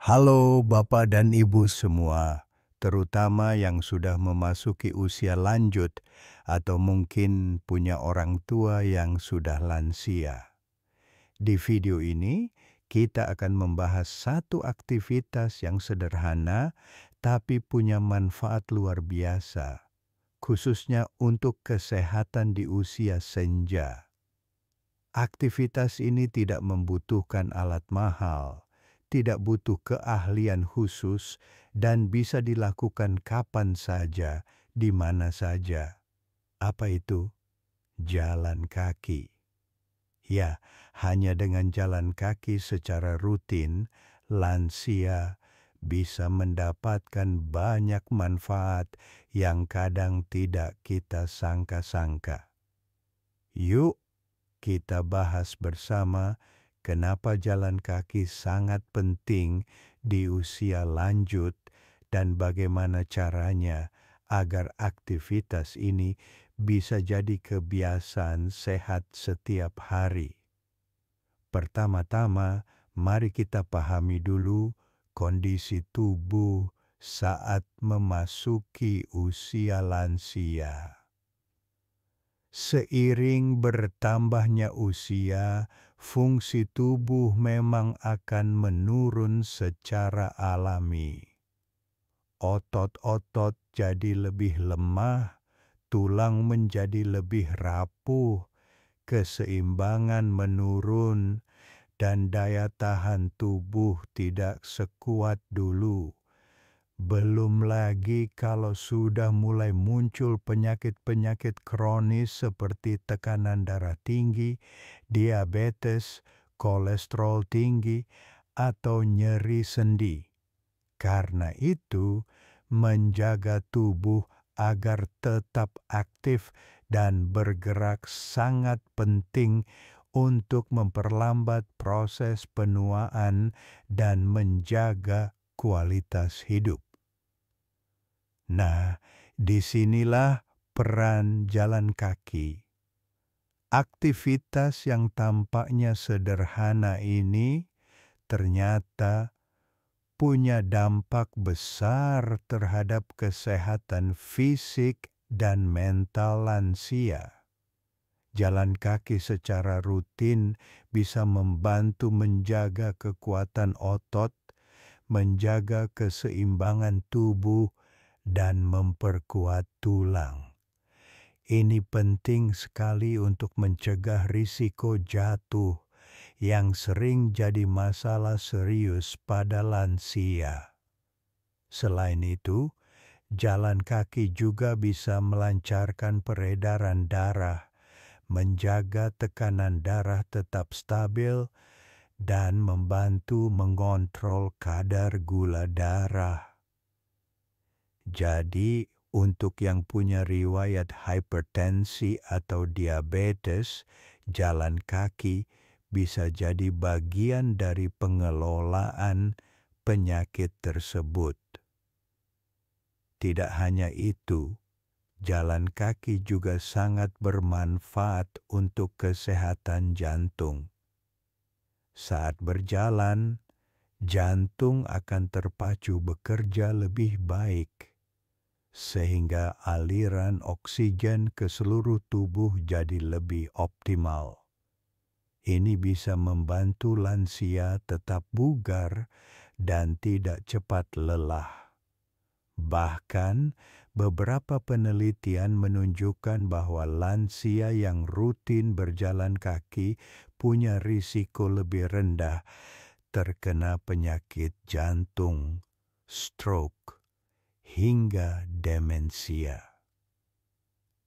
Halo Bapak dan Ibu semua, terutama yang sudah memasuki usia lanjut atau mungkin punya orang tua yang sudah lansia. Di video ini, kita akan membahas satu aktivitas yang sederhana tapi punya manfaat luar biasa, khususnya untuk kesehatan di usia senja. Aktivitas ini tidak membutuhkan alat mahal, tidak butuh keahlian khusus, dan bisa dilakukan kapan saja, di mana saja. Apa itu? Jalan kaki. Ya, hanya dengan jalan kaki secara rutin, lansia bisa mendapatkan banyak manfaat yang kadang tidak kita sangka-sangka. Yuk, kita bahas bersama kenapa jalan kaki sangat penting di usia lanjut dan bagaimana caranya agar aktivitas ini bisa jadi kebiasaan sehat setiap hari. Pertama-tama, mari kita pahami dulu kondisi tubuh saat memasuki usia lansia. Seiring bertambahnya usia, fungsi tubuh memang akan menurun secara alami. Otot-otot jadi lebih lemah, tulang menjadi lebih rapuh, keseimbangan menurun, dan daya tahan tubuh tidak sekuat dulu. Belum lagi kalau sudah mulai muncul penyakit-penyakit kronis seperti tekanan darah tinggi, diabetes, kolesterol tinggi, atau nyeri sendi. Karena itu, menjaga tubuh agar tetap aktif dan bergerak sangat penting untuk memperlambat proses penuaan dan menjaga kualitas hidup. Nah, disinilah peran jalan kaki. Aktivitas yang tampaknya sederhana ini ternyata punya dampak besar terhadap kesehatan fisik dan mental lansia. Jalan kaki secara rutin bisa membantu menjaga kekuatan otot, menjaga keseimbangan tubuh, dan memperkuat tulang. Ini penting sekali untuk mencegah risiko jatuh yang sering jadi masalah serius pada lansia. Selain itu, jalan kaki juga bisa melancarkan peredaran darah, menjaga tekanan darah tetap stabil, dan membantu mengontrol kadar gula darah. Jadi, untuk yang punya riwayat hipertensi atau diabetes, jalan kaki bisa jadi bagian dari pengelolaan penyakit tersebut. Tidak hanya itu, jalan kaki juga sangat bermanfaat untuk kesehatan jantung. Saat berjalan, jantung akan terpacu bekerja lebih baik, sehingga aliran oksigen ke seluruh tubuh jadi lebih optimal. Ini bisa membantu lansia tetap bugar dan tidak cepat lelah. Bahkan, beberapa penelitian menunjukkan bahwa lansia yang rutin berjalan kaki punya risiko lebih rendah terkena penyakit jantung, stroke, hingga demensia.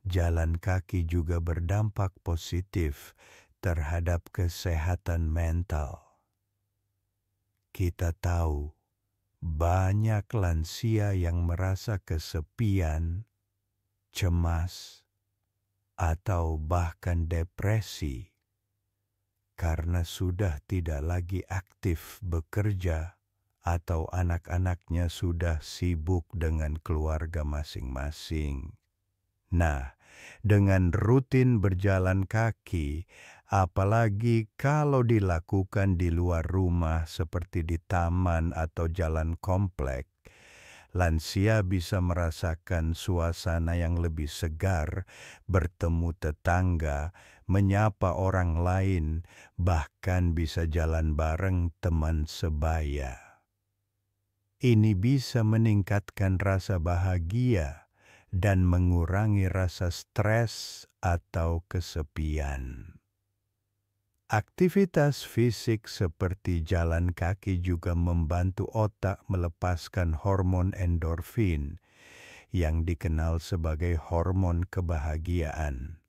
Jalan kaki juga berdampak positif terhadap kesehatan mental. Kita tahu banyak lansia yang merasa kesepian, cemas, atau bahkan depresi karena sudah tidak lagi aktif bekerja atau anak-anaknya sudah sibuk dengan keluarga masing-masing. Nah, dengan rutin berjalan kaki, apalagi kalau dilakukan di luar rumah seperti di taman atau jalan komplek, lansia bisa merasakan suasana yang lebih segar, bertemu tetangga, menyapa orang lain, bahkan bisa jalan bareng teman sebaya. Ini bisa meningkatkan rasa bahagia dan mengurangi rasa stres atau kesepian. Aktivitas fisik seperti jalan kaki juga membantu otak melepaskan hormon endorfin yang dikenal sebagai hormon kebahagiaan.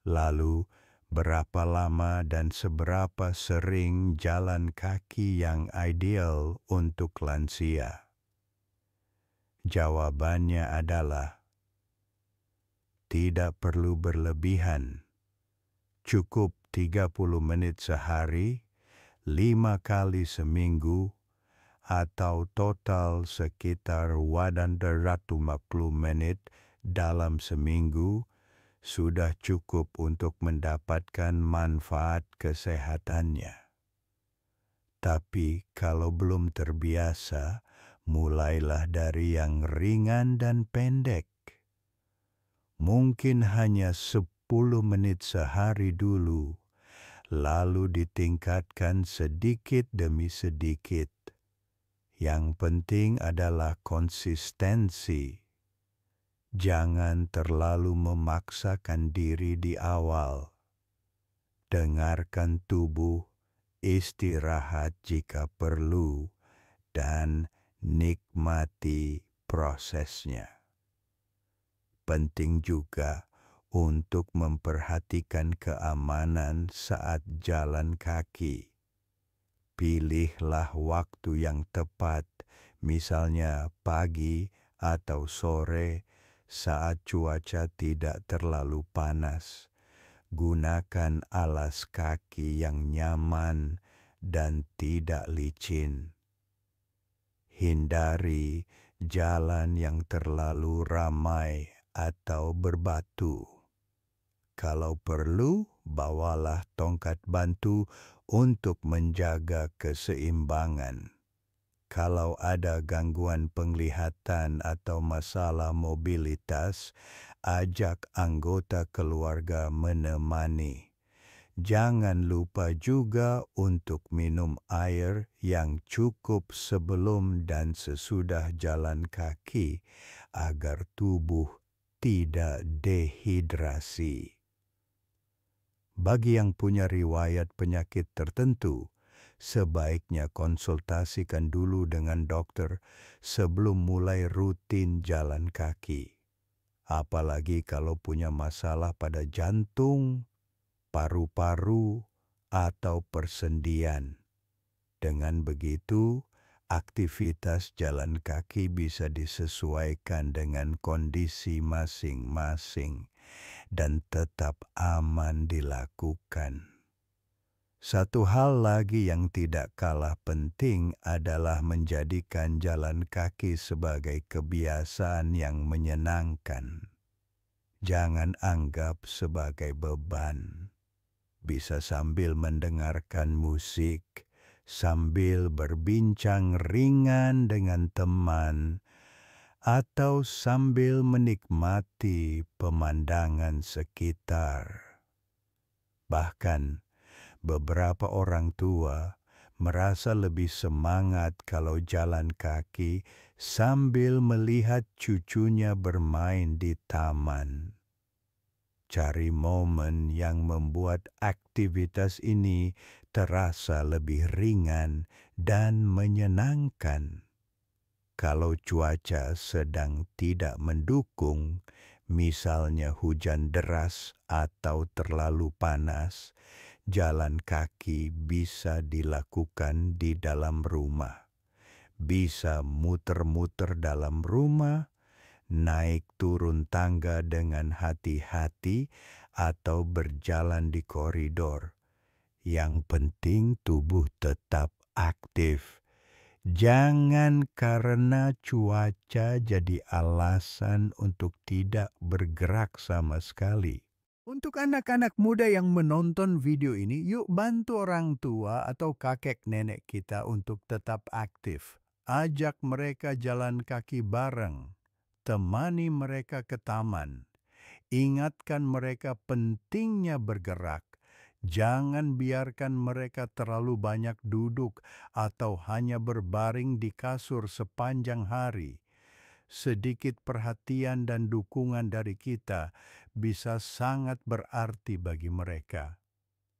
Lalu, berapa lama dan seberapa sering jalan kaki yang ideal untuk lansia? Jawabannya adalah tidak perlu berlebihan. Cukup 30 menit sehari, 5 kali seminggu, atau total sekitar 150 menit dalam seminggu sudah cukup untuk mendapatkan manfaat kesehatannya. Tapi kalau belum terbiasa, mulailah dari yang ringan dan pendek. Mungkin hanya 10 menit sehari dulu, lalu ditingkatkan sedikit demi sedikit. Yang penting adalah konsistensi. Jangan terlalu memaksakan diri di awal. Dengarkan tubuh, istirahat jika perlu, dan nikmati prosesnya. Penting juga untuk memperhatikan keamanan saat jalan kaki. Pilihlah waktu yang tepat, misalnya pagi atau sore saat cuaca tidak terlalu panas. Gunakan alas kaki yang nyaman dan tidak licin. Hindari jalan yang terlalu ramai atau berbatu. Kalau perlu, bawalah tongkat bantu untuk menjaga keseimbangan. Kalau ada gangguan penglihatan atau masalah mobilitas, ajak anggota keluarga menemani. Jangan lupa juga untuk minum air yang cukup sebelum dan sesudah jalan kaki agar tubuh tidak dehidrasi. Bagi yang punya riwayat penyakit tertentu, sebaiknya konsultasikan dulu dengan dokter sebelum mulai rutin jalan kaki. Apalagi kalau punya masalah pada jantung, paru-paru, atau persendian. Dengan begitu, aktivitas jalan kaki bisa disesuaikan dengan kondisi masing-masing dan tetap aman dilakukan. Satu hal lagi yang tidak kalah penting adalah menjadikan jalan kaki sebagai kebiasaan yang menyenangkan. Jangan anggap sebagai beban. Bisa sambil mendengarkan musik, sambil berbincang ringan dengan teman, atau sambil menikmati pemandangan sekitar. Bahkan, beberapa orang tua merasa lebih semangat kalau jalan kaki sambil melihat cucunya bermain di taman. Cari momen yang membuat aktivitas ini terasa lebih ringan dan menyenangkan. Kalau cuaca sedang tidak mendukung, misalnya hujan deras atau terlalu panas, jalan kaki bisa dilakukan di dalam rumah. Bisa muter-muter dalam rumah, naik turun tangga dengan hati-hati, atau berjalan di koridor. Yang penting tubuh tetap aktif. Jangan karena cuaca jadi alasan untuk tidak bergerak sama sekali. Untuk anak-anak muda yang menonton video ini, yuk bantu orang tua atau kakek nenek kita untuk tetap aktif. Ajak mereka jalan kaki bareng. Temani mereka ke taman. Ingatkan mereka pentingnya bergerak. Jangan biarkan mereka terlalu banyak duduk atau hanya berbaring di kasur sepanjang hari. Sedikit perhatian dan dukungan dari kita bisa sangat berarti bagi mereka.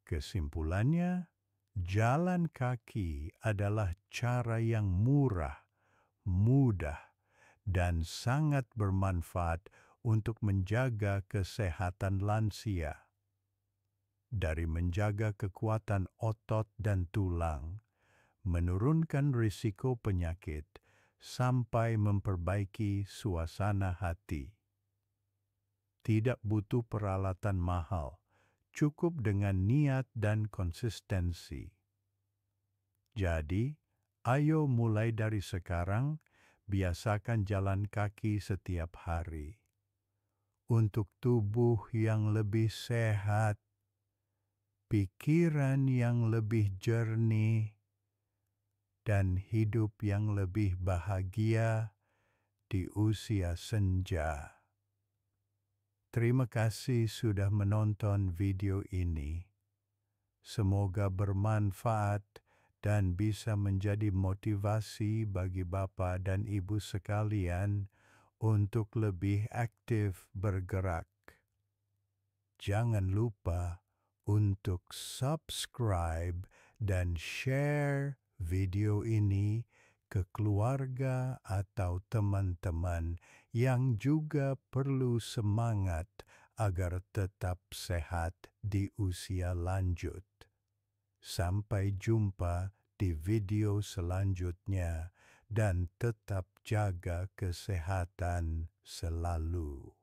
Kesimpulannya, jalan kaki adalah cara yang murah, mudah, dan sangat bermanfaat untuk menjaga kesehatan lansia. Dari menjaga kekuatan otot dan tulang, menurunkan risiko penyakit, sampai memperbaiki suasana hati. Tidak butuh peralatan mahal, cukup dengan niat dan konsistensi. Jadi, ayo mulai dari sekarang, biasakan jalan kaki setiap hari. Untuk tubuh yang lebih sehat, pikiran yang lebih jernih, dan hidup yang lebih bahagia di usia senja. Terima kasih sudah menonton video ini. Semoga bermanfaat dan bisa menjadi motivasi bagi Bapak dan Ibu sekalian untuk lebih aktif bergerak. Jangan lupa untuk subscribe dan share video ini ke keluarga atau teman-teman yang juga perlu semangat agar tetap sehat di usia lanjut. Sampai jumpa di video selanjutnya dan tetap jaga kesehatan selalu.